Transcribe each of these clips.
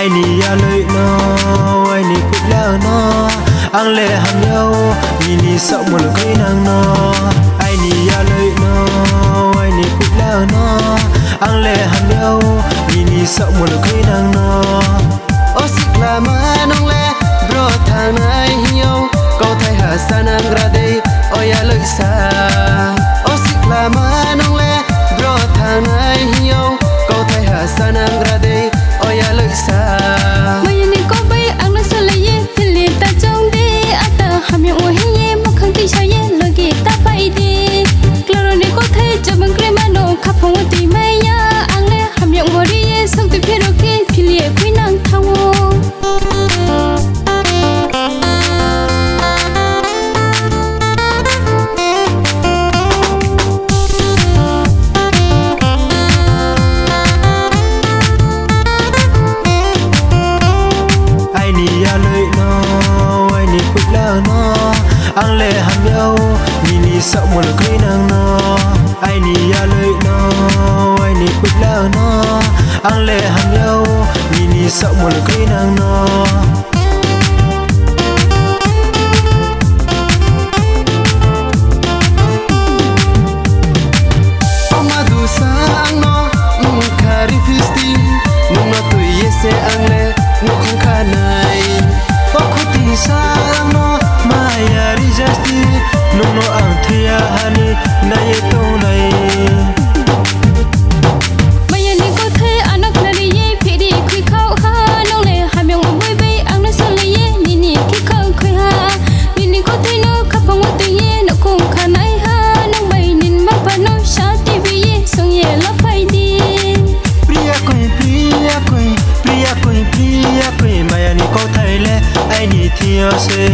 ai ni ya lợi no ai ni quyết lỡ nó ang lệ hàng nhau ni sợ một cái nàng nó ai ni ya lợi no ai ni quyết lỡ nó ang lệ hàng nhau ni sợ một cái nàng nó ô xích là mà nông lệ bro thang này nhau câu thay hạ sa nàng ra đây ôi ya lợi xa ô xích là mà nông lệ bro thang này nhau câu thay hạ sa nàng ra đây ôi ya lợi xa mày nhìn có bay ăn nó sao lại ye thì liền ta trong đi à ta hàm miệng ngồi hay ye mà không tin sao ye lời gì ta phải đi claro này có thể cho bằng cái mà nó khắp phòng tìm mày ya ăn lẽ hàm miệng ngồi đi ye xong từ phía đầu kia thì liền quý năng thao ang lệ hàng nhau ni sợ một cái nàng nó ai ni ya lợi nó ai ni quyết lỡ nó ang lệ hàng nhau ni sợ một cái nàng nó oma du sang nó khari fisti nung nó tui ye se ang lệ nung không khả này có kuti sang nó maya rijasti nung no ang thia hani na ye to nai mày nhìn có thể ăn nó là đi ye phía đi khi khâu ha nông lệ hàm miệng ngồi bay ăn nó sao lại ye nhìn khi khâu khơi ha nhìn có thể nó khắp phòng tự ye nó cũng khả này ha nông bay nhìn mắt và nó sát tivi ye song ye love phải đi priya koi maya ni có thể lẽ ai ni thia se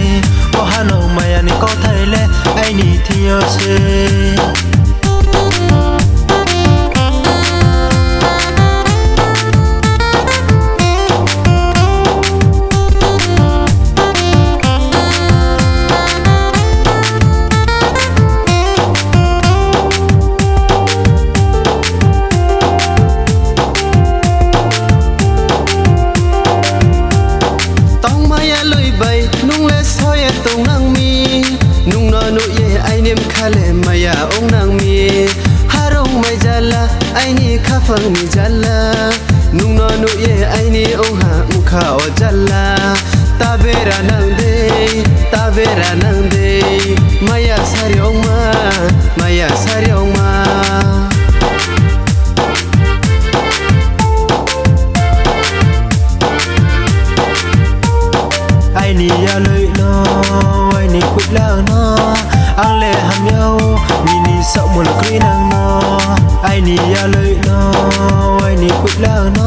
có hano maya ni có thể lẽ ai ni thia se nung lệ soi tung nang mi nung no nu ye ai nem khale maya ong nang mi harong mai jala ai ni kha phang ni jala nung no nu ye ai ni ong ha mukha o jala ta vera nang de maya sari ong ma ai ni ya lợi nó ai ni quyết lỡ nó ang lệ hàng nhau ni sợ một cái nàng nó ai ni ya lợi nó ai ni quyết lỡ nó